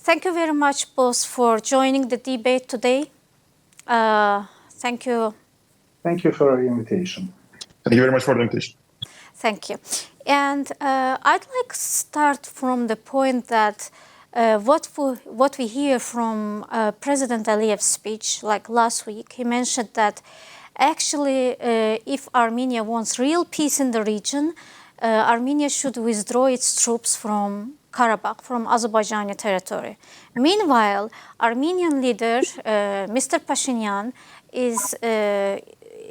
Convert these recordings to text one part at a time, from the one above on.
Thank you very much both for joining the debate today. Thank you. Thank you for the invitation. Thank you very much for the invitation. Thank you. And I'd like to start from the point that what we hear from President Aliyev's speech, like last week, he mentioned that actually if Armenia wants real peace in the region, Armenia should withdraw its troops from Karabakh, from Azerbaijani territory. Meanwhile, Armenian leader Mr. Pashinyan is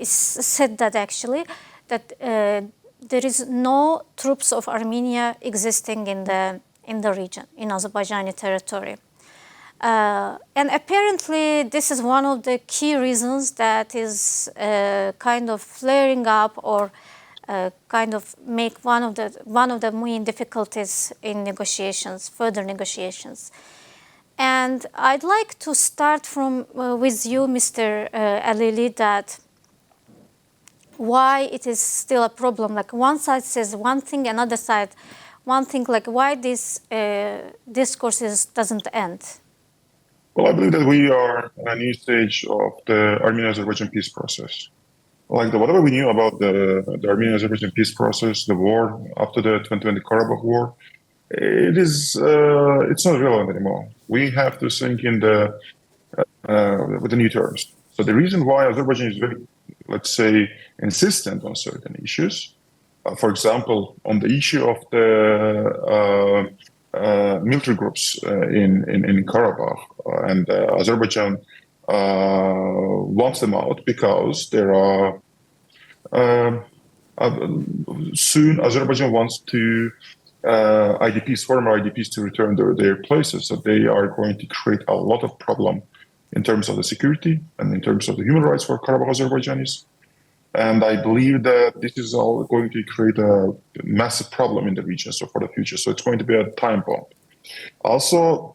said that actually that there is no troops of Armenia existing in the region, in Azerbaijani territory. And apparently this is one of the key reasons that is kind of flaring up or kind of make one of the main difficulties in negotiations, further negotiations. And I'd like to start from with you, Mr. Alili, that why it is still a problem. Like one side says one thing, another side one thing. Like why this discourse doesn't end? Well, I believe that we are in a new stage of the Armenian-Azerbaijan peace process. Like whatever we knew about the Armenian-Azerbaijan peace process, the war after the 2020 Karabakh war, it's not relevant anymore. We have to think in with the new terms. So the reason why Azerbaijan is very, let's say, insistent on certain issues, for example, on the issue of the military groups in Karabakh, and Azerbaijan wants them out because there are soon Azerbaijan wants to former IDPs to return to their places. So they are going to create a lot of problem in terms of the security and in terms of the human rights for Karabakh Azerbaijanis. And I believe that this is all going to create a massive problem in the region for the future. So it's going to be a time bomb. Also,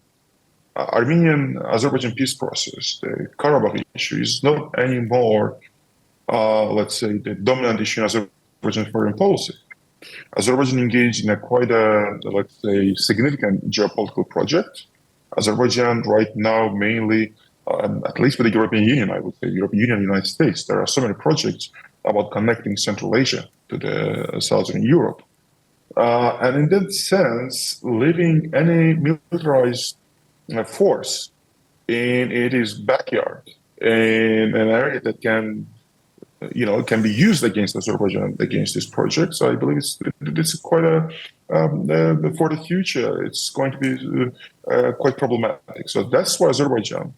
Armenian-Azerbaijan peace process, the Karabakh issue is not anymore, let's say, the dominant issue in Azerbaijan foreign policy. Azerbaijan engaged in let's say, significant geopolitical project. Azerbaijan right now mainly, at least with the European Union, I would say, European Union, United States, there are so many projects about connecting Central Asia to the Southern Europe. And in that sense, leaving any militarized force in its backyard, in an area that can be used against Azerbaijan, against this project. So I believe it's quite for the future, it's going to be quite problematic. So that's why Azerbaijan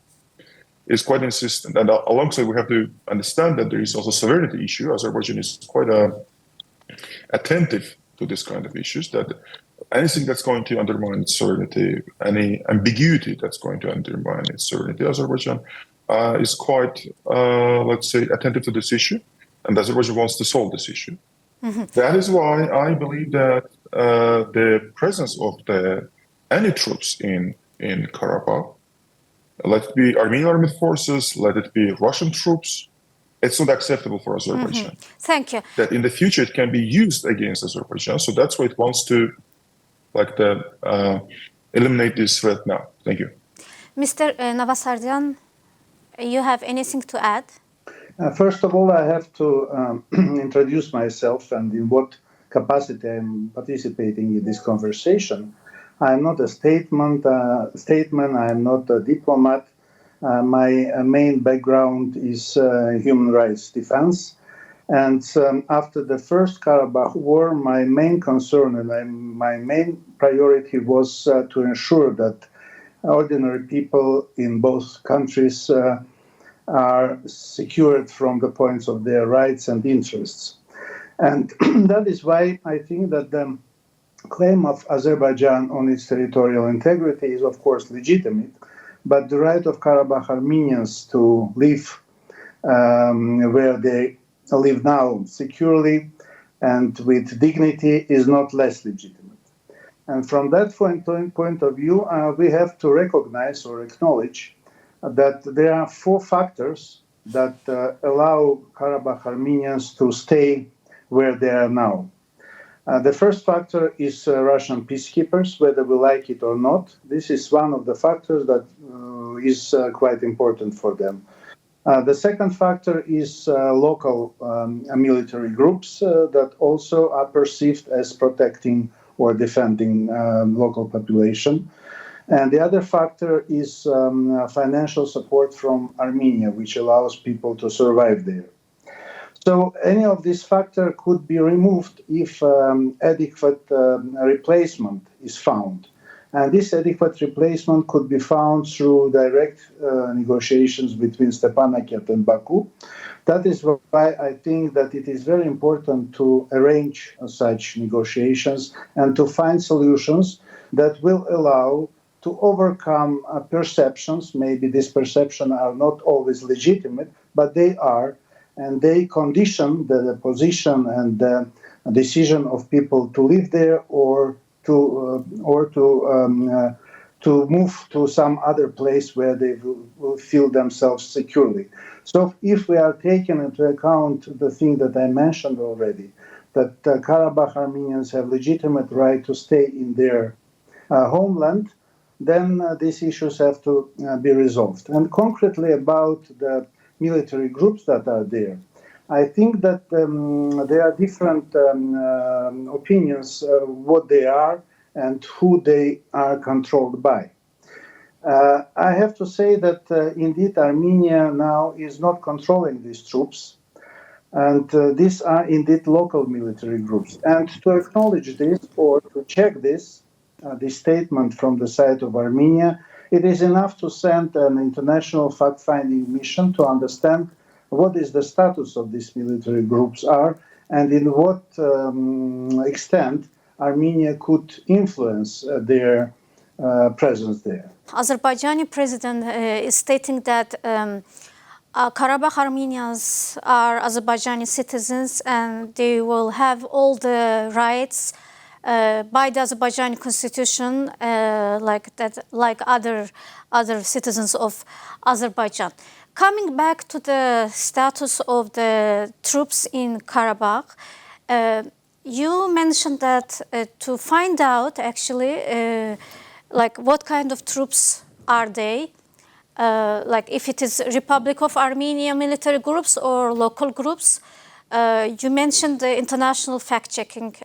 is quite insistent. And alongside, we have to understand that there is also sovereignty issue. Azerbaijan is quite attentive to this kind of issues, that anything that's going to undermine its sovereignty, any ambiguity that's going to undermine its sovereignty, Azerbaijan is quite, let's say, attentive to this issue, and Azerbaijan wants to solve this issue. Mm-hmm. That is why I believe that the presence of any troops in Karabakh, let it be Armenian armed forces, let it be Russian troops, it's not acceptable for Azerbaijan. Mm-hmm. Thank you. That in the future it can be used against Azerbaijan, so that's why it wants to, eliminate this threat now. Thank you. Mr. Navasardian, you have anything to add? First of all, I have to introduce myself and in what capacity I'm participating in this conversation. I'm not a statesman, I'm not a diplomat. My main background is human rights defense. And after the first Karabakh war, my main concern and my main priority was to ensure that ordinary people in both countries are secured from the points of their rights and interests. And that is why I think that the claim of Azerbaijan on its territorial integrity is, of course, legitimate, but the right of Karabakh Armenians to live where they live now securely and with dignity is not less legitimate. And from that point of view, we have to recognize or acknowledge that there are four factors that allow Karabakh Armenians to stay where they are now. The first factor is Russian peacekeepers, whether we like it or not. This is one of the factors that is quite important for them. The second factor is local military groups that also are perceived as protecting or defending local population. And the other factor is financial support from Armenia, which allows people to survive there. So any of this factor could be removed if adequate replacement is found. And this adequate replacement could be found through direct negotiations between Stepanakert and Baku. That is why I think that it is very important to arrange such negotiations and to find solutions that will allow to overcome perceptions. Maybe these perceptions are not always legitimate, but they are, and they condition the position and the decision of people to live there or to move to some other place where they will feel themselves securely. So if we are taking into account the thing that I mentioned already, that Karabakh Armenians have legitimate right to stay in their homeland, then these issues have to be resolved. And concretely about the military groups that are there, I think that there are different opinions what they are and who they are controlled by. I have to say that indeed Armenia now is not controlling these troops, and these are indeed local military groups. And to acknowledge this or to check this statement from the side of Armenia, it is enough to send an international fact-finding mission to understand what is the status of these military groups are and in what extent Armenia could influence their presence there. Azerbaijani president is stating that Karabakh Armenians are Azerbaijani citizens and they will have all the rights by the Azerbaijani constitution like other citizens of Azerbaijan. Coming back to the status of the troops in Karabakh, you mentioned that to find out actually like what kind of troops are they, like if it is Republic of Armenia military groups or local groups. You mentioned the international fact-checking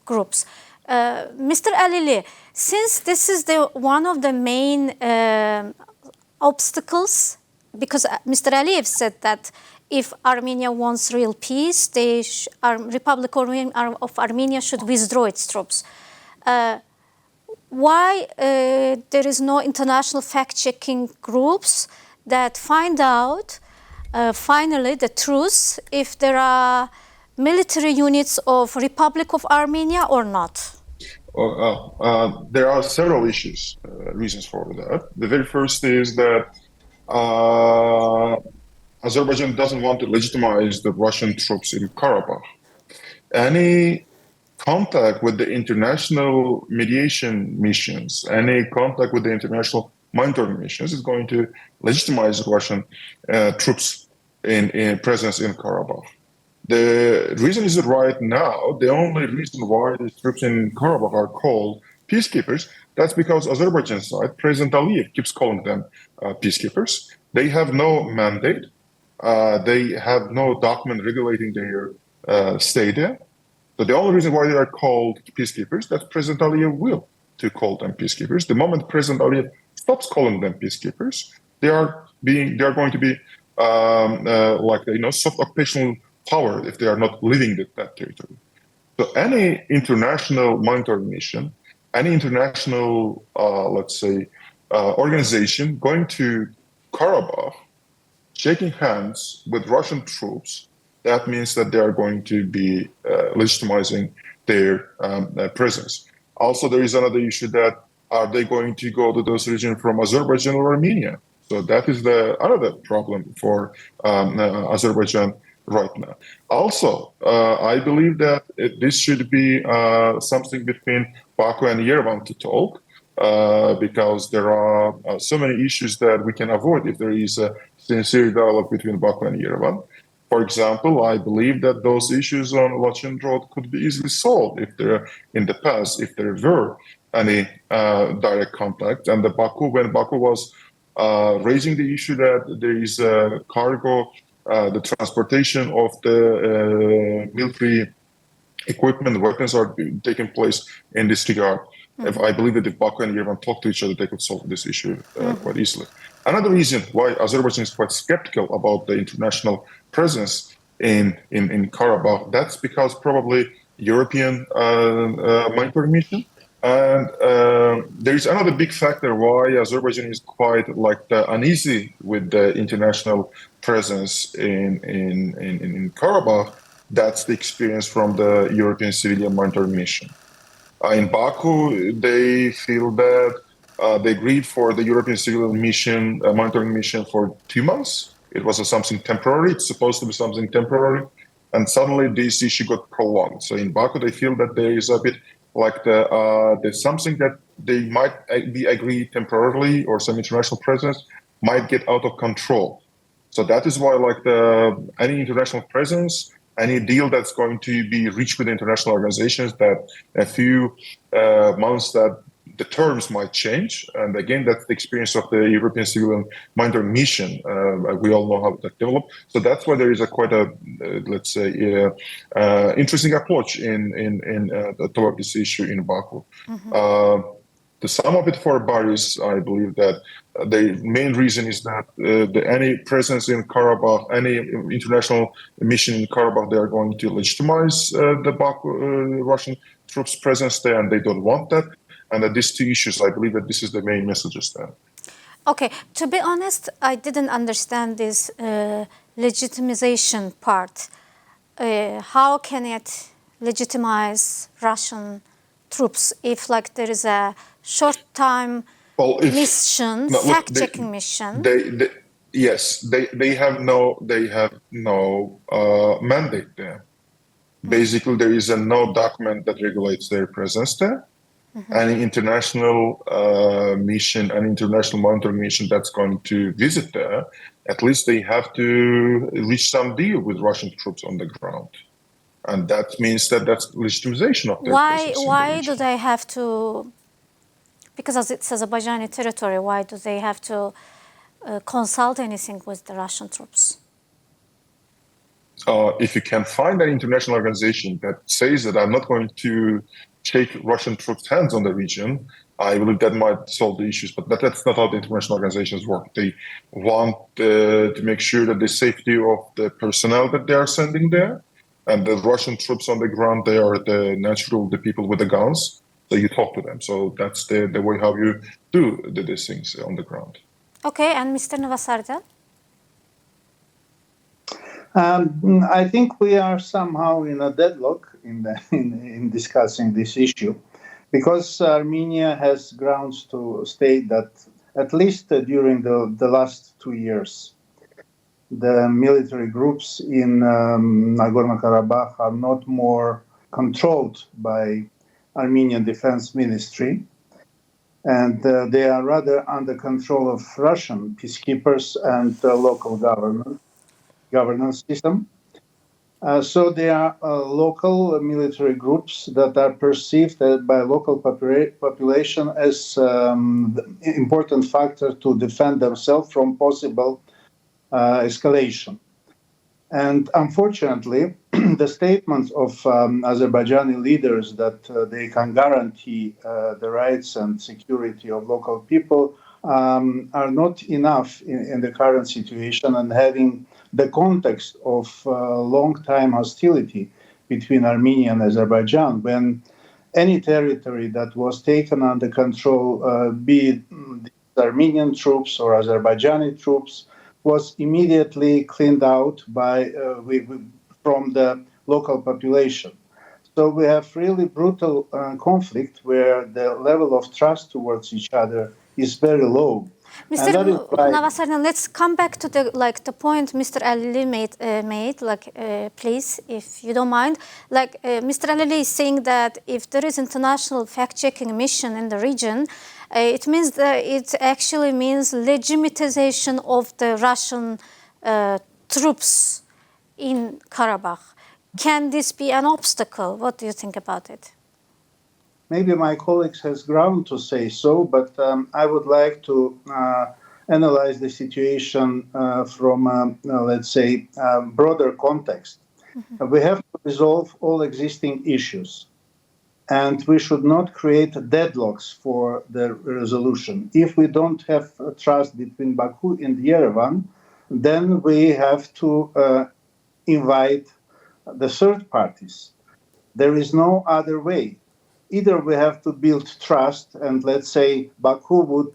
groups. Mr. Alili, since this is one of the main obstacles, because Mr. Aliyev said that if Armenia wants real peace, the Republic of Armenia should withdraw its troops. Why there is no international fact-checking groups that find out finally the truth if there are military units of Republic of Armenia or not? There are several reasons for that. The very first is that Azerbaijan doesn't want to legitimize the Russian troops in Karabakh. Any contact with the international mediation missions, any contact with the international monitoring missions is going to legitimize Russian troops in presence in Karabakh. The reason is that right now, the only reason why these troops in Karabakh are called peacekeepers, that's because Azerbaijan side, President Aliyev keeps calling them peacekeepers. They have no mandate. They have no document regulating their stay there. So the only reason why they are called peacekeepers, that's President Aliyev will to call them peacekeepers. The moment President Aliyev stops calling them peacekeepers, they are going to be soft occupational power if they are not living that territory. So any international monitoring mission, any international, organization going to Karabakh, shaking hands with Russian troops, that means that they are going to be legitimizing their presence. Also, there is another issue that are they going to go to those regions from Azerbaijan or Armenia? So that is another problem for Azerbaijan right now. Also, I believe that this should be something between Baku and Yerevan to talk, because there are so many issues that we can avoid if there is a sincere dialogue between Baku and Yerevan. For example, I believe that those issues on Lachin Road could be easily solved if there, in the past, if there were any direct contact. And when Baku was raising the issue that there is a cargo, the transportation of the military equipment, weapons are taking place in this regard. If I believe that if Baku and Yerevan talk to each other, they could solve this issue quite easily. Another reason why Azerbaijan is quite skeptical about the international presence in Karabakh, that's because probably European monitoring mission. And there is another big factor why Azerbaijan is quite uneasy with the international presence in Karabakh. That's the experience from the European civilian monitoring mission. In Baku, they feel that they agreed for the European civilian mission, monitoring mission for 2 months. It was something temporary. It's supposed to be something temporary. And suddenly this issue got prolonged. So in Baku, they feel that there is a bit there's something that they might be agreed temporarily, or some international presence might get out of control. So that is why any international presence, any deal that's going to be reached with international organizations, that a few months that the terms might change. And again, that's the experience of the European civilian monitoring mission. We all know how that developed. So that's why there is quite a, let's say, interesting approach toward this issue in Baku. The sum of it for Baris, I believe that the main reason is that any presence in Karabakh, any international mission in Karabakh, they are going to legitimize the Russian troops' presence there, and they don't want that. And that these two issues, I believe that this is the main messages there. Okay, to be honest, I didn't understand this legitimization part. How can it legitimize Russian troops if there is a short-time mission, fact-checking mission? Yes, they have no mandate there. Basically, there is no document that regulates their presence there. Any international mission, an international monitoring mission that's going to visit there, at least they have to reach some deal with Russian troops on the ground. And that means that that's legitimization of their presence. Why do they have to, because it's Azerbaijani territory, why do they have to consult anything with the Russian troops? If you can find an international organization that says that I'm not going to take Russian troops' hands on the region, I believe that might solve the issues. But that's not how the international organizations work. They want to make sure that the safety of the personnel that they are sending there, and the Russian troops on the ground, they are the people with the guns. So you talk to them. So that's the way how you do these things on the ground. Okay, and Mr. Novasardan? I think we are somehow in a deadlock in discussing this issue, because Armenia has grounds to state that at least during the last 2 years, the military groups in Nagorno-Karabakh are not more controlled by Armenian Defense Ministry, and they are rather under control of Russian peacekeepers and local governance system. So there are local military groups that are perceived by local population as important factor to defend themselves from possible escalation. And unfortunately, the statements of Azerbaijani leaders that they can guarantee the rights and security of local people are not enough in the current situation, and having the context of long-time hostility between Armenia and Azerbaijan, when any territory that was taken under control, be it the Armenian troops or Azerbaijani troops, was immediately cleaned out from the local population. So we have really brutal conflict where the level of trust towards each other is very low. Mr. Novasardan, let's come back to the point Mr. Alili made. Please, if you don't mind. Mr. Alili is saying that if there is international fact-checking mission in the region, it means that it actually means legitimization of the Russian troops in Karabakh. Can this be an obstacle? What do you think about it? Maybe my colleagues has ground to say so, but I would like to analyze the situation from, let's say, broader context. Mm-hmm. We have to resolve all existing issues, and we should not create deadlocks for the resolution. If we don't have trust between Baku and Yerevan, then we have to invite the third parties. There is no other way. Either we have to build trust, and let's say Baku would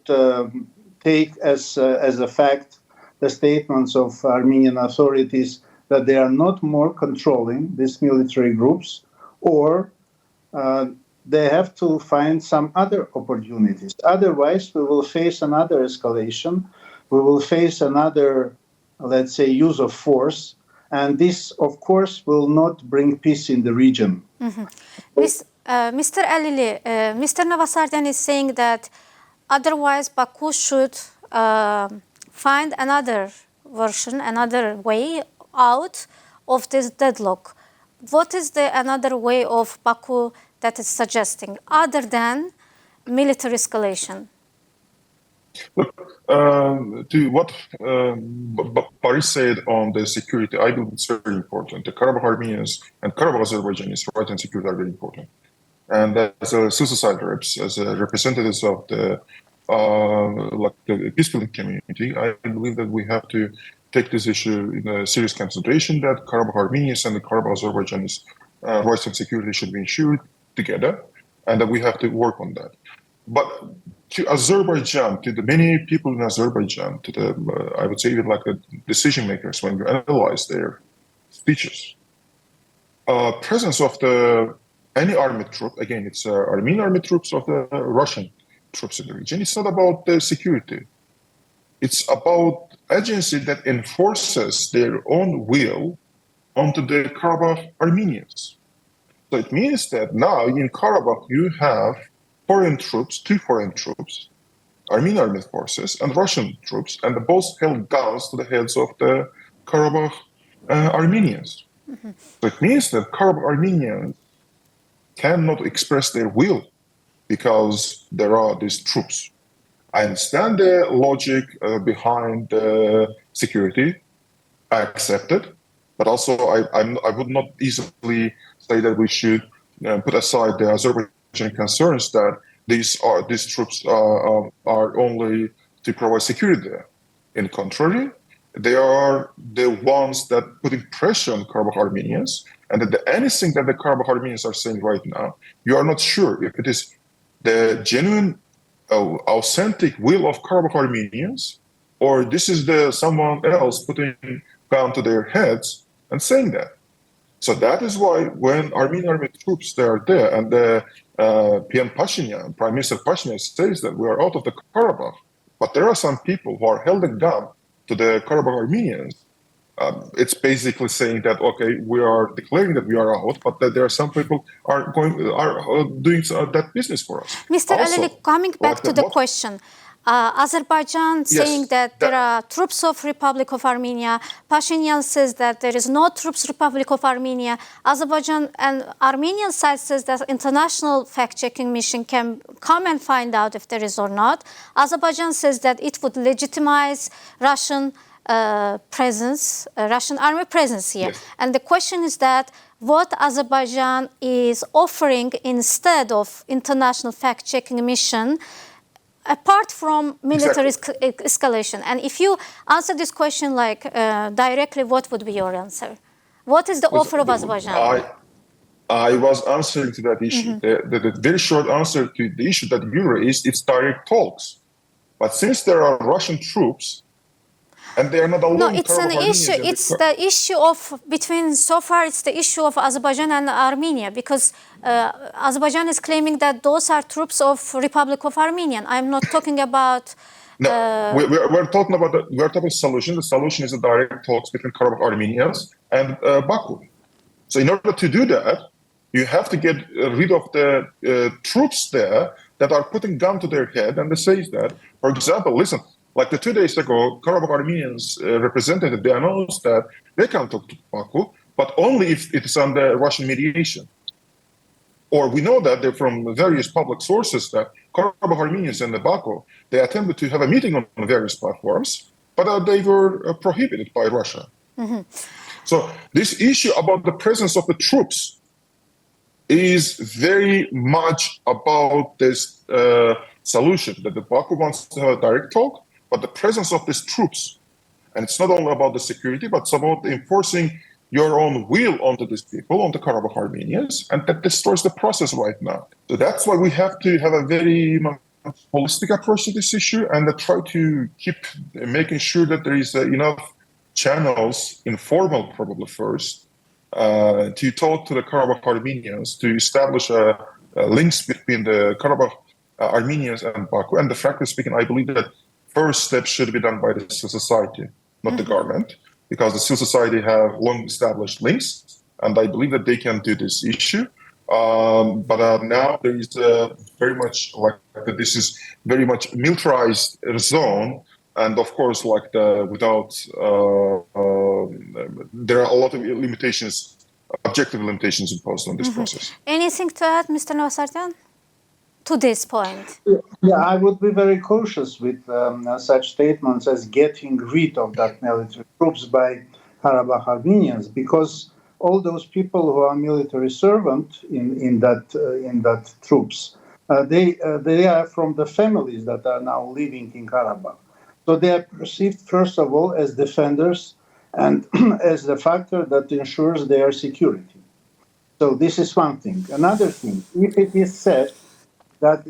take as a fact the statements of Armenian authorities that they are not more controlling these military groups, or they have to find some other opportunities. Otherwise, we will face another escalation. We will face another, let's say, use of force. And this, of course, will not bring peace in the region. Mm-hmm. Mr. Alili, Mr. Navasardan is saying that otherwise Baku should find another version, another way out of this deadlock. What is the another way of Baku that is suggesting, other than military escalation? Look, to what Paris said on the security, I believe it's very important. The Karabakh Armenians and Karabakh Azerbaijanis right and security are very important. And as a society reps, as a representatives of the peace building community, I believe that we have to take this issue in a serious consideration, that Karabakh Armenians and the Karabakh Azerbaijanis rights and security should be ensured together, and that we have to work on that. But to Azerbaijan, to the many people in Azerbaijan, to the, I would say even like the decision makers, when you analyze their speeches, presence of any army troop, again, it's Armenian army troops or the Russian troops in the region, it's not about the security. It's about agency that enforces their own will onto the Karabakh Armenians. So it means that now in Karabakh you have foreign troops, two foreign troops, Armenian armed forces and Russian troops, and they both held guns to the heads of the Karabakh Armenians. Mm-hmm. So it means that Karabakh Armenians cannot express their will because there are these troops. I understand the logic behind the security. I accept it, but also I would not easily say that we should put aside the Azerbaijan concerns that these troops are only to provide security there. In the contrary, they are the ones that putting pressure on Karabakh Armenians, and that anything that the Karabakh Armenians are saying right now, you are not sure if it is the genuine, authentic will of Karabakh Armenians, or this is someone else putting gun to their heads and saying that. So that is why when Armenian army troops they are there, and the PM Pashinyan, Prime Minister Pashinyan, says that we are out of the Karabakh, but there are some people who are holding gun to the Karabakh Armenians. It's basically saying that, okay, we are declaring that we are out, but that there are some people are doing that business for us. Mr. Alili, coming back to the question, Azerbaijan saying that there are troops of Republic of Armenia. Pashinyan says that there is no troops Republic of Armenia. Azerbaijan and Armenian side says that international fact-checking mission can come and find out if there is or not. Azerbaijan says that it would legitimize Russian presence, Russian army presence here. Yes. And the question is that what Azerbaijan is offering instead of international fact-checking mission, apart from military escalation. And if you answer this question directly, what would be your answer? What is the offer of Azerbaijan? I was answering to that issue. Mm-hmm. The very short answer to the issue that you raised, it's direct talks. But since there are Russian troops, and they are not alone. No, it's an issue. It's the issue of so far it's the issue of Azerbaijan and Armenia, because Azerbaijan is claiming that those are troops of Republic of Armenia. I'm not talking about. No, we're talking about solution. The solution is the direct talks between Karabakh Armenians and Baku. So in order to do that, you have to get rid of the troops there that are putting gun to their head, and they say that, for example, listen. Like 2 days ago, Karabakh Armenians representative, they announced that they can talk to Baku, but only if it is under Russian mediation. Or we know that they're from various public sources that Karabakh Armenians and the Baku, they attempted to have a meeting on various platforms, but they were prohibited by Russia. Mm-hmm. So this issue about the presence of the troops is very much about this solution that the Baku wants to have a direct talk, but the presence of these troops. And it's not only about the security, but it's about enforcing your own will onto these people, on the Karabakh Armenians, and that destroys the process right now. So that's why we have to have a very holistic approach to this issue and try to keep making sure that there is enough channels, informal probably first, to talk to the Karabakh Armenians, to establish links between the Karabakh Armenians and Baku. And frankly speaking, I believe that first step should be done by the civil society, not the government, because the civil society have long-established links, and I believe that they can do this issue. But now there is very much like this is very much militarized zone, and of course, like without there are a lot of limitations, objective limitations imposed on this process. Anything to add, Mr. Navasaryan, to this point? Yeah, I would be very cautious with such statements as getting rid of that military troops by Karabakh Armenians, because all those people who are military servant in that troops, they are from the families that are now living in Karabakh. So they are perceived, first of all, as defenders and as the factor that ensures their security. So this is one thing. Another thing, if it is said that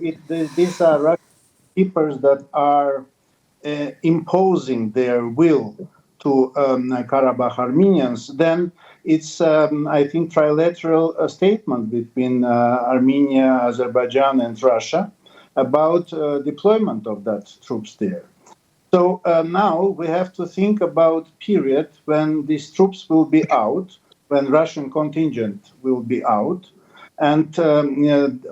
these are Russian keepers that are imposing their will to Karabakh Armenians, then it's, I think, trilateral statement between Armenia, Azerbaijan, and Russia about deployment of that troops there. So now we have to think about period when these troops will be out, when Russian contingent will be out, and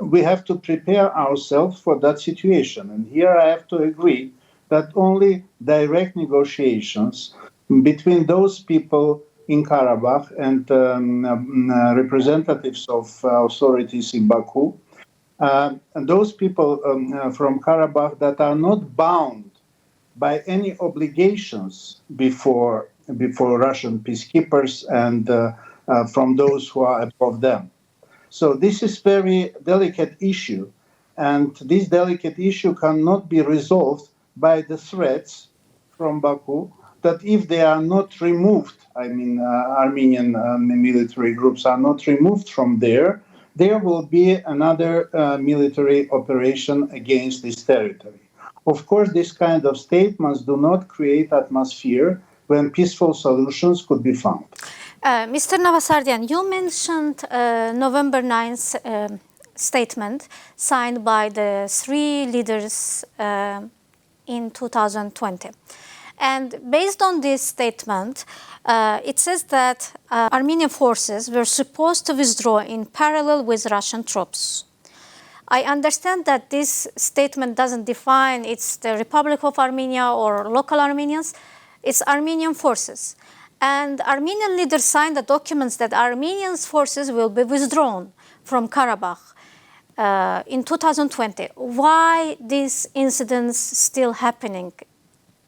we have to prepare ourselves for that situation. And here I have to agree that only direct negotiations between those people in Karabakh and representatives of authorities in Baku, and those people from Karabakh that are not bound by any obligations before Russian peacekeepers and from those who are above them. So this is very delicate issue, and this delicate issue cannot be resolved by the threats from Baku that if they are not removed, I mean Armenian military groups are not removed from there will be another military operation against this territory. Of course, this kind of statements do not create atmosphere when peaceful solutions could be found. Mr. Navasaryan, you mentioned November 9th statement signed by the three leaders in 2020. And based on this statement, it says that Armenian forces were supposed to withdraw in parallel with Russian troops. I understand that this statement doesn't define it's the Republic of Armenia or local Armenians, it's Armenian forces. And Armenian leaders signed the documents that Armenian forces will be withdrawn from Karabakh in 2020. Why these incidents still happening?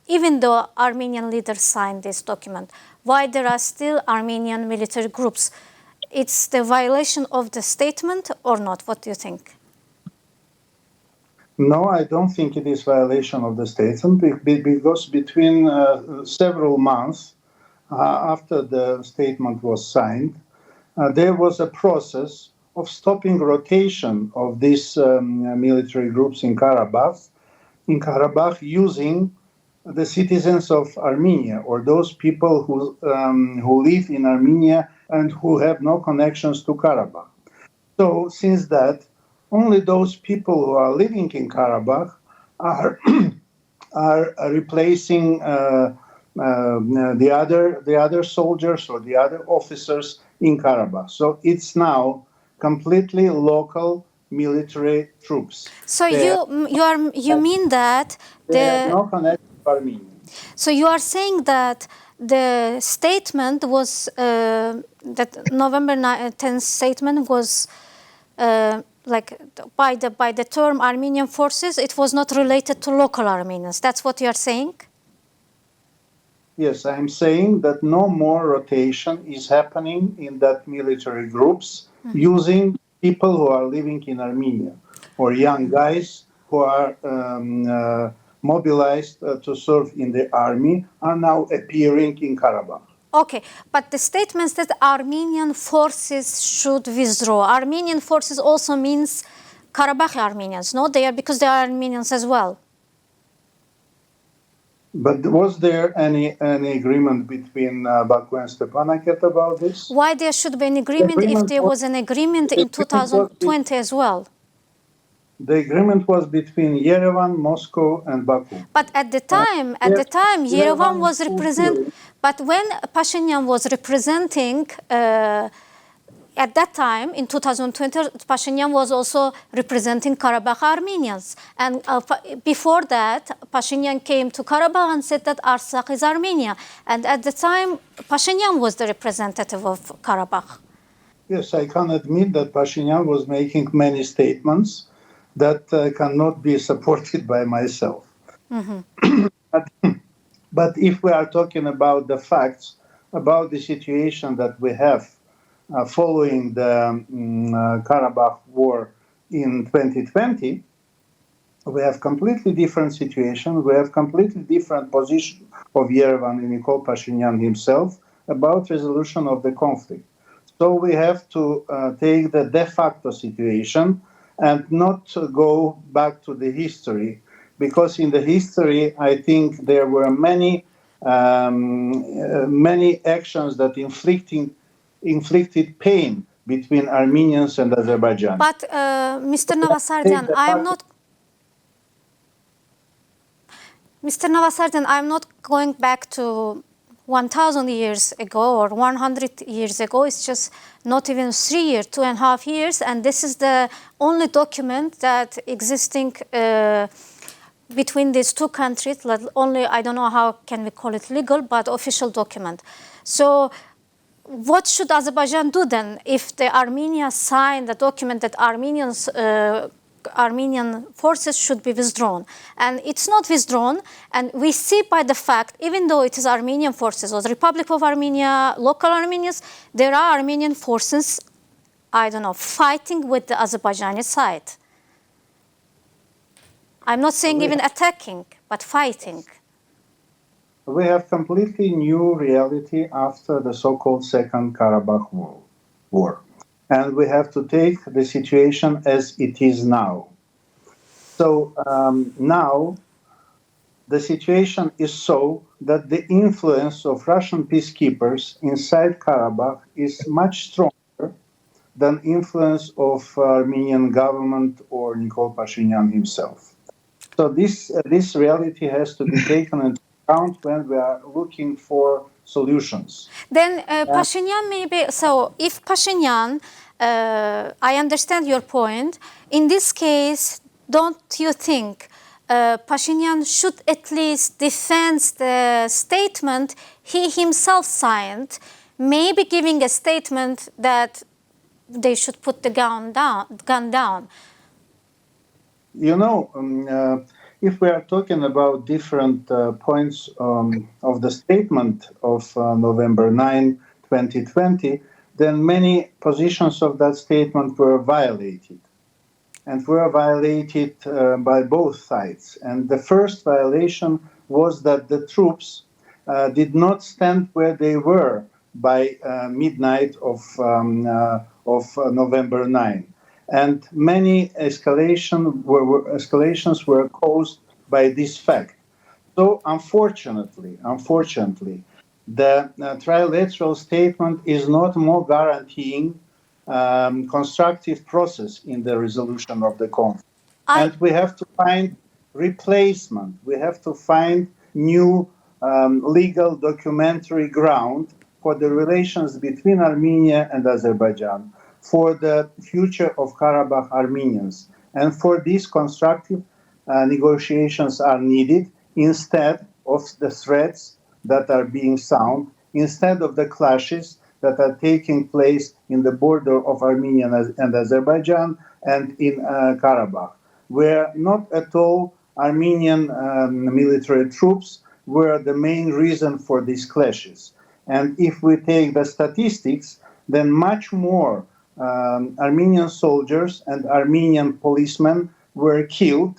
Even though Armenian leaders signed this document, why there are still Armenian military groups? It's the violation of the statement or not? What do you think? No, I don't think it is violation of the statement because between several months after the statement was signed, there was a process of stopping rotation of these military groups in Karabakh using the citizens of Armenia or those people who live in Armenia and who have no connections to Karabakh. So since that, only those people who are living in Karabakh are replacing the other soldiers or the other officers in Karabakh. So it's now completely local military troops. So you mean that they have no connection Armenians. So you are saying that the statement was, that November 10th statement was like by the term Armenian forces, it was not related to local Armenians. That's what you are saying? Yes, I'm saying that no more rotation is happening in that military groups using people who are living in Armenia or young guys who are mobilized to serve in the army are now appearing in Karabakh. Okay, but the statements that Armenian forces should withdraw, Armenian forces also means Karabakh Armenians, no? They are, because they are Armenians as well. But was there any agreement between Baku and Stepanakert about this? Why there should be an agreement if there was an agreement in 2020 as well? The agreement was between Yerevan, Moscow, and Baku. But at the time, Yerevan was representing. But when Pashinyan was representing, at that time in 2020, Pashinyan was also representing Karabakh Armenians. And before that, Pashinyan came to Karabakh and said that Artsakh is Armenia. And at the time, Pashinyan was the representative of Karabakh. Yes, I can admit that Pashinyan was making many statements that cannot be supported by myself. But if we are talking about the facts, about the situation that we have following the Karabakh war in 2020, we have completely different situation. We have completely different position of Yerevan and Nikol Pashinyan himself about resolution of the conflict. So we have to take the de facto situation and not go back to the history, because in the history, I think there were many actions that inflicted pain between Armenians and Azerbaijan. But Mr. Navasardian, I'm not going back to 1,000 years ago or 100 years ago. It's just not even 3 years, 2.5 years, and this is the only document that existing between these two countries. Only, I don't know how can we call it legal, but official document. So what should Azerbaijan do then if the Armenia signed the document that Armenian forces should be withdrawn? And it's not withdrawn, and we see by the fact, even though it is Armenian forces or the Republic of Armenia, local Armenians, there are Armenian forces, I don't know, fighting with the Azerbaijani side. I'm not saying even attacking, but fighting. We have completely new reality after the so-called Second Karabakh War. And we have to take the situation as it is now. So now the situation is so that the influence of Russian peacekeepers inside Karabakh is much stronger than influence of Armenian government or Nikol Pashinyan himself. So this reality has to be taken into account when we are looking for solutions. Then Pashinyan maybe, so if Pashinyan, I understand your point, in this case, don't you think Pashinyan should at least defend the statement he himself signed, maybe giving a statement that they should put the gun down? You know, if we are talking about different points of the statement of November 9, 2020, then many positions of that statement were violated. And were violated by both sides. And the first violation was that the troops did not stand where they were by midnight of November 9. And many escalations were caused by this fact. So unfortunately, the trilateral statement is not more guaranteeing constructive process in the resolution of the conflict. And we have to find replacement. We have to find new legal documentary ground for the relations between Armenia and Azerbaijan, for the future of Karabakh Armenians. And for these constructive negotiations are needed instead of the threats that are being sound instead of the clashes that are taking place in the border of Armenia and Azerbaijan and in Karabakh, where not at all Armenian military troops were the main reason for these clashes. And if we take the statistics, then much more Armenian soldiers and Armenian policemen were killed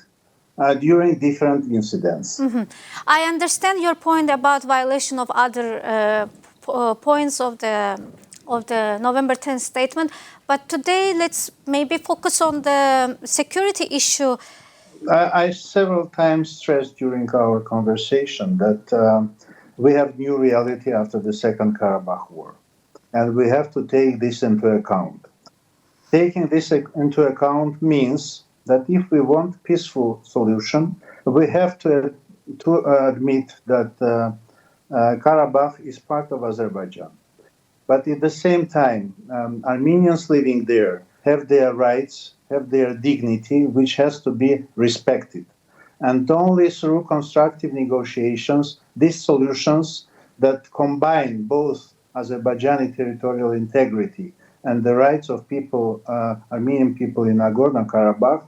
during different incidents. Mm-hmm. I understand your point about violation of other points of the November 10th statement, but today let's maybe focus on the security issue. I several times stressed during our conversation that we have new reality after the Second Karabakh War, and we have to take this into account. Taking this into account means that if we want peaceful solution, we have to admit that Karabakh is part of Azerbaijan. But at the same time, Armenians living there have their rights, have their dignity, which has to be respected. And only through constructive negotiations, these solutions that combine both Azerbaijani territorial integrity and the rights of people, Armenian people in Nagorno-Karabakh,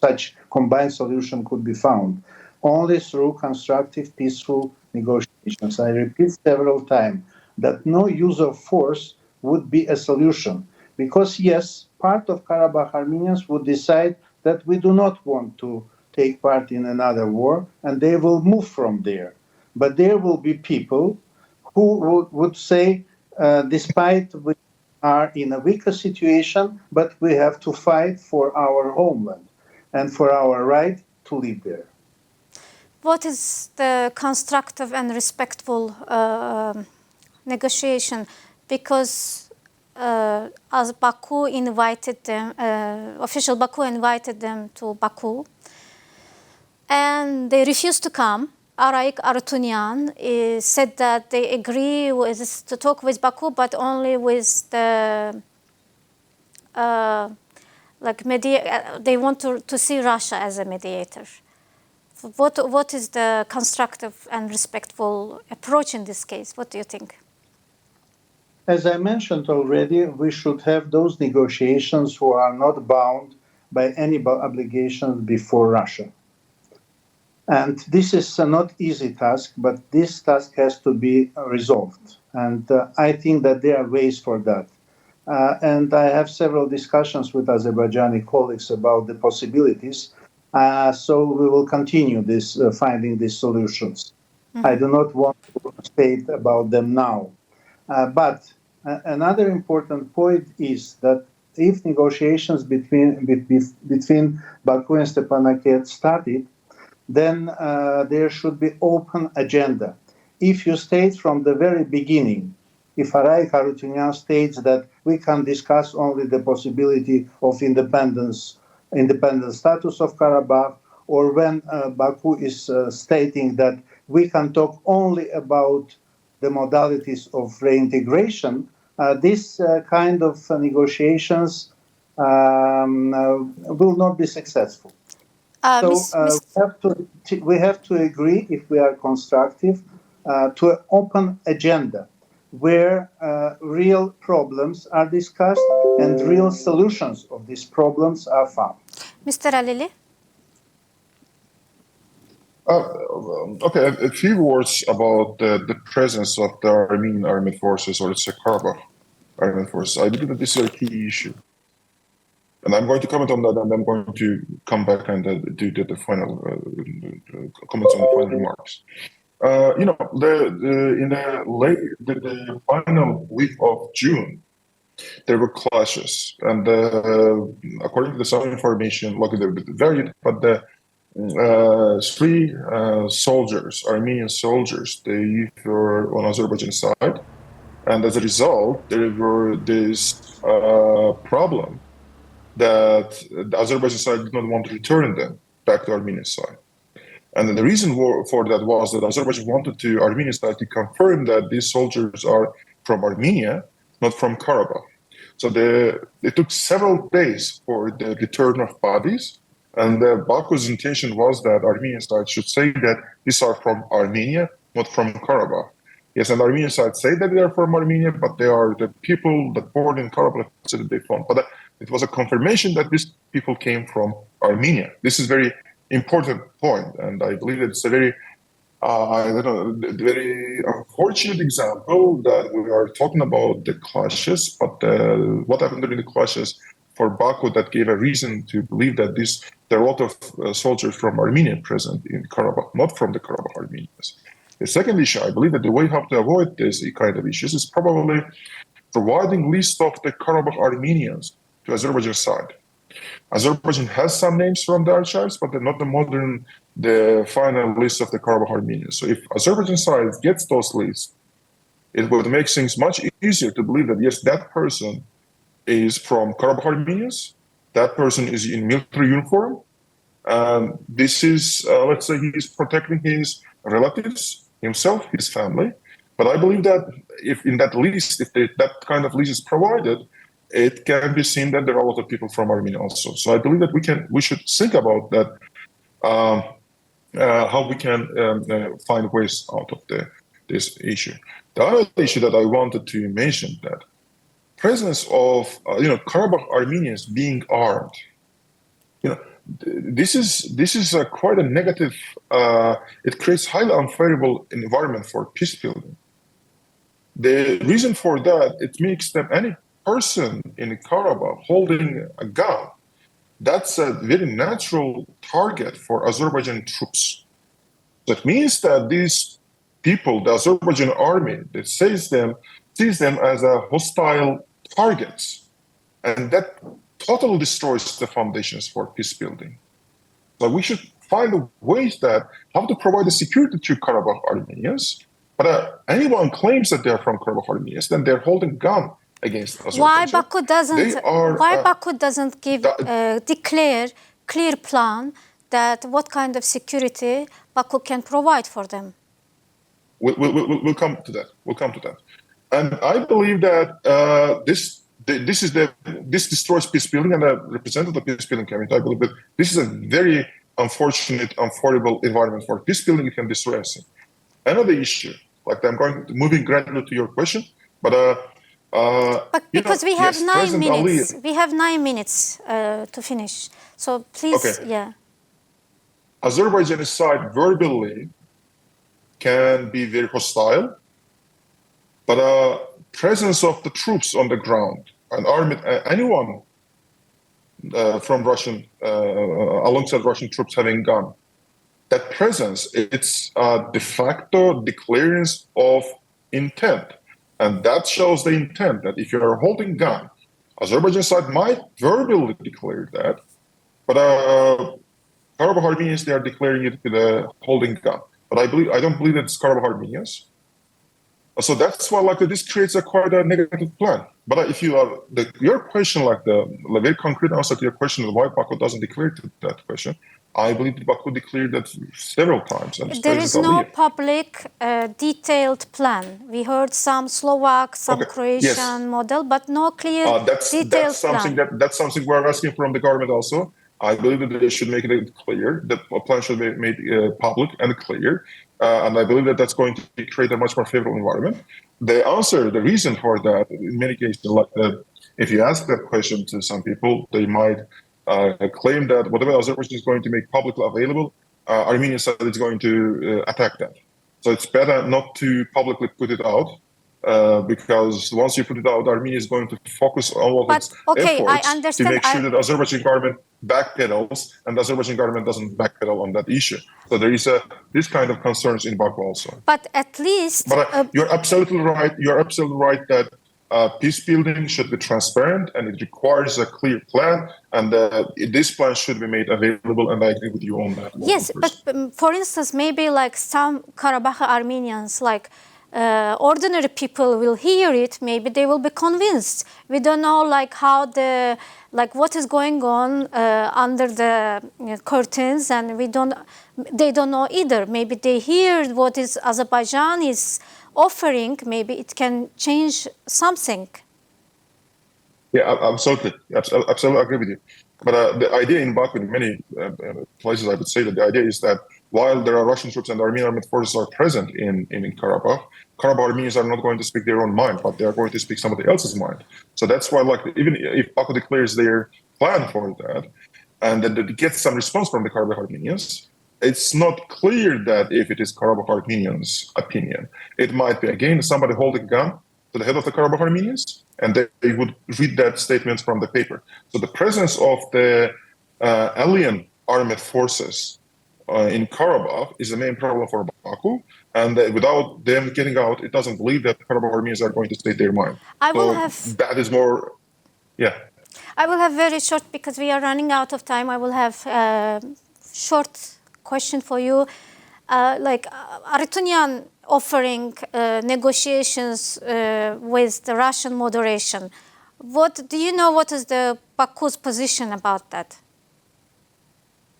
such combined solution could be found only through constructive, peaceful negotiations. I repeat several times that no use of force would be a solution, because yes, part of Karabakh Armenians would decide that we do not want to take part in another war, and they will move from there. But there will be people who would say, despite we are in a weaker situation, but we have to fight for our homeland and for our right to live there. What is the constructive and respectful negotiation? Because as Baku invited them, official Baku invited them to Baku, and they refused to come. Araik Arutunyan said that they agree to talk with Baku, but only with the they want to see Russia as a mediator. What is the constructive and respectful approach in this case? What do you think? As I mentioned already, we should have those negotiations who are not bound by any obligations before Russia. And this is a not easy task, but this task has to be resolved. And I think that there are ways for that. And I have several discussions with Azerbaijani colleagues about the possibilities. So we will continue this, finding these solutions. Mm-hmm. I do not want to state about them now. But another important point is that if negotiations between Baku and Stepanakert started, then there should be open agenda. If you state from the very beginning, if Araik Harutyunyan states that we can discuss only the possibility of independent status of Karabakh, or when Baku is stating that we can talk only about the modalities of reintegration, this kind of negotiations will not be successful. We have to agree, if we are constructive, to an open agenda where real problems are discussed and real solutions of these problems are found. Mr. Alili? Okay, a few words about the presence of the Armenian armed forces, or it's a Karabakh armed forces. I believe that this is a key issue. And I'm going to comment on that, and I'm going to come back and do the final comments on the final remarks. In the final week of June, there were clashes, and according to some information, they varied, but the three soldiers, Armenian soldiers, they were on Azerbaijan side, and as a result, there were this problem that the Azerbaijan side did not want to return them back to Armenian side. And then the reason for that was that Azerbaijan wanted to Armenian side to confirm that these soldiers are from Armenia, not from Karabakh. So it took several days for the return of bodies, And Baku's intention was that Armenian side should say that these are from Armenia, not from Karabakh. Yes, and Armenian side say that they are from Armenia, but they are the people that born in Karabakh that they found. But it was a confirmation that these people came from Armenia. This is very important point, and I believe it's a very very unfortunate example that we are talking about the clashes, but what happened during the clashes for Baku that gave a reason to believe that there are a lot of soldiers from Armenia present in Karabakh, not from the Karabakh Armenians. The second issue, I believe that the way how to avoid this kind of issues is probably providing list of the Karabakh Armenians to Azerbaijan side. Azerbaijan has some names from the archives, but they're not the final list of the Karabakh Armenians. So if Azerbaijan side gets those lists, it would make things much easier to believe that, yes, that person is from Karabakh Armenians, that person is in military uniform, and this is, let's say, he's protecting his relatives, himself, his family. But I believe that if in that list, if that kind of list is provided, it can be seen that there are a lot of people from Armenia also. So I believe that we should think about that, how we can find ways out of this issue. The other issue that I wanted to mention, that presence of Karabakh Armenians being armed, this is quite a negative. It creates highly unfavorable environment for peace building. The reason for that, it makes them any person in Karabakh holding a gun, that's a very natural target for Azerbaijan troops. That means that these people, the Azerbaijan army, that sees them as a hostile targets, and that totally destroys the foundations for peace building. So we should find ways that how to provide the security to Karabakh Armenians. But anyone claims that they are from Karabakh Armenians, then they're holding a gun against Azerbaijan. Why Baku doesn't give declare clear plan that what kind of security Baku can provide for them? We'll come to that. We'll come to that. And I believe that this destroys peace building, and a representative of the peace building community, I believe that this is a very unfortunate, unforgivable environment for peace building. It can destroy everything. Another issue, like I'm moving gradually to your question, but because we have 9 minutes, we have 9 minutes to finish. So please, okay. Yeah. Azerbaijani side verbally can be very hostile, but presence of the troops on the ground, an army, anyone from Russian, alongside Russian troops having gun, that presence, it's a de facto declarance of intent. And that shows the intent that if you are holding gun, Azerbaijan side might verbally declare that, but Karabakh Armenians, they are declaring it with a holding gun. But I don't believe that it's Karabakh Armenians. So that's why this creates quite a negative plan. But if you are your question, the very concrete answer to your question of why Baku doesn't declare that question, I believe that Baku declared that several times. And there is no public detailed plan. We heard some Slovak, some Croatian model, but no clear detailed plan. That's something we're asking from the government also. I believe that they should make it clear, that a plan should be made public and clear. And I believe that that's going to create a much more favorable environment. The answer, the reason for that, in many cases, if you ask that question to some people, they might claim that whatever Azerbaijan is going to make publicly available, Armenian side is going to attack that. So it's better not to publicly put it out, because once you put it out, Armenia is going to focus on all its efforts to make sure that Azerbaijan government backpedals, and the Azerbaijan government doesn't backpedal on that issue. So there is this kind of concerns in Baku also. But at least... But you're absolutely right. You're absolutely right that peace building should be transparent, and it requires a clear plan, and this plan should be made available, and I agree with you on that. Yes, but for instance, maybe some Karabakh Armenians, ordinary people will hear it, maybe they will be convinced. We don't know how what is going on under the curtains, and they don't know either. Maybe they hear what is Azerbaijan is offering, maybe it can change something. Yeah, absolutely. Absolutely agree with you. But the idea in Baku, in many places, I would say that the idea is that while there are Russian troops and Armenian armed forces are present in Karabakh, Armenians are not going to speak their own mind, but they are going to speak somebody else's mind. So that's why, like, even if Baku declares their plan for that, and then it gets some response from the Karabakh Armenians, it's not clear that if it is Karabakh Armenians' opinion. It might be, again, somebody holding a gun to the head of the Karabakh Armenians, and they would read that statement from the paper. So the presence of the alien armed forces in Karabakh is the main problem for Baku, and without them getting out, it doesn't believe that Karabakh Armenians are going to state their mind. That is more, yeah. I will have very short, because we are running out of time. I will have a short question for you. Like Armenian offering negotiations with the Russian moderation. Do you know what is the Baku's position about that?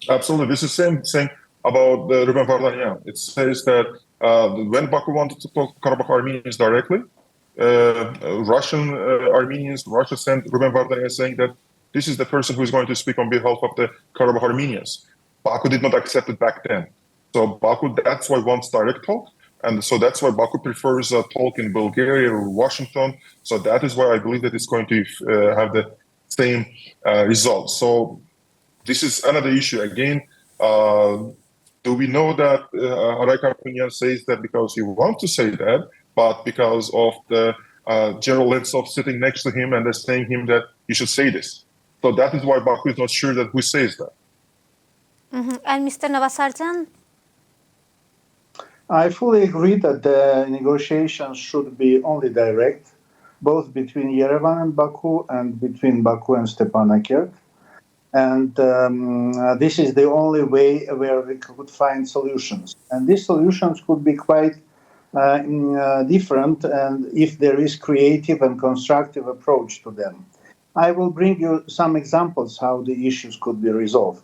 Absolutely. This is the same thing about the Ruben Vardanyan. It says that when Baku wanted to talk to Karabakh Armenians directly, Russian Armenians, Russia sent Ruben Vardanyan saying that this is the person who is going to speak on behalf of the Karabakh Armenians. Baku did not accept it back then. So Baku, that's why wants direct talk. And so that's why Baku prefers a talk in Bulgaria or Washington. So that is why I believe that it's going to have the same result. So this is another issue. Again, do we know that Armenian says that because he wants to say that, but because of the General Lentsov sitting next to him and they're saying him that you should say this. So that is why Baku is not sure that who says that. Mm-hmm. And Mr. Navasarjan? I fully agree that the negotiations should be only direct, both between Yerevan and Baku and between Baku and Stepanakert. And this is the only way where we could find solutions. And these solutions could be quite different, and if there is creative and constructive approach to them. I will bring you some examples how the issues could be resolved.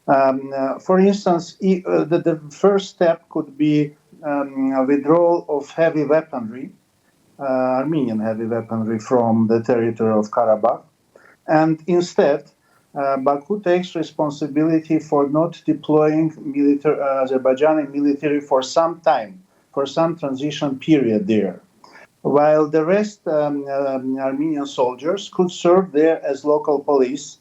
For instance, the first step could be withdrawal of heavy weaponry, Armenian heavy weaponry from the territory of Karabakh. And instead, Baku takes responsibility for not deploying Azerbaijani military for some time, for some transition period there, while the rest Armenian soldiers could serve there as local police,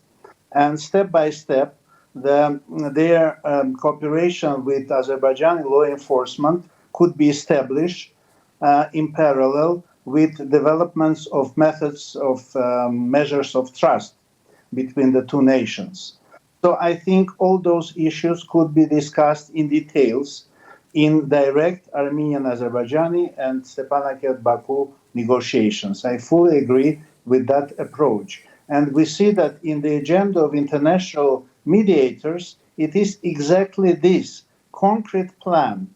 and step by step, their cooperation with Azerbaijani law enforcement could be established in parallel with developments of methods of measures of trust between the two nations. So I think all those issues could be discussed in details in direct Armenian-Azerbaijani and Stepanakert-Baku negotiations. I fully agree with that approach. And we see that in the agenda of international mediators, it is exactly this concrete plan,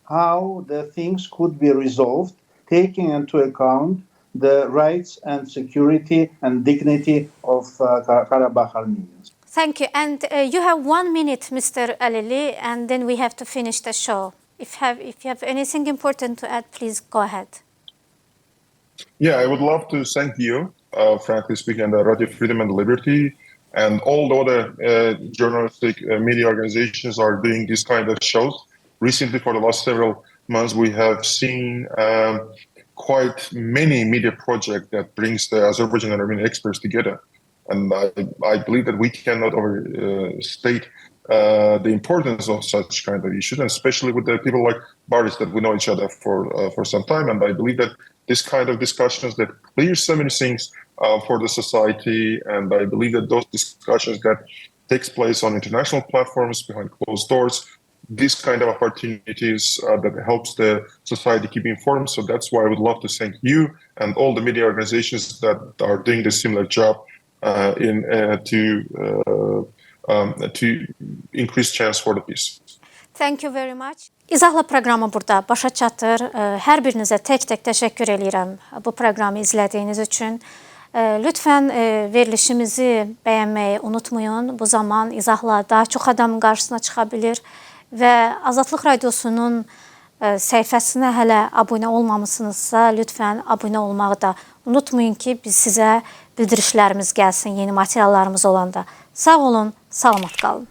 how the things could be resolved, taking into account the rights and security and dignity of Karabakh Armenians. Thank you. And you have 1 minute, Mr. Alili, and then we have to finish the show. If you have anything important to add, please go ahead. Yeah, I would love to thank you, frankly speaking, and Radio Freedom and Liberty, and all the other journalistic media organizations are doing this kind of shows. Recently, for the last several months, we have seen quite many media projects that brings the Azerbaijan and Armenian experts together. And I believe that we cannot overstate the importance of such kind of issues, and especially with the people like Boris that we know each other for some time. And I believe that this kind of discussions that clear so many things for the society, and I believe that those discussions that takes place on international platforms behind closed doors, these kind of opportunities that helps the society keep informed. So that's why I would love to thank you and all the media organizations that are doing the similar job to increase chance for the peace. Thank you very much. İzahla proqramı burada başa çatır. Hər birinizə tək-tək təşəkkür edirəm bu proqramı izlədiyiniz üçün. Lütfən verilişimizi bəyənməyi unutmayın. Bu zaman izahla daha çox adamın qarşısına çıxa bilir və Azadlıq Radiosunun səhifəsinə hələ abunə olmamısınızsa, lütfən abunə olmağı da unutmayın ki, biz sizə bildirişlərimiz gəlsin yeni materiallarımız olanda. Sağ olun, salamat qalın.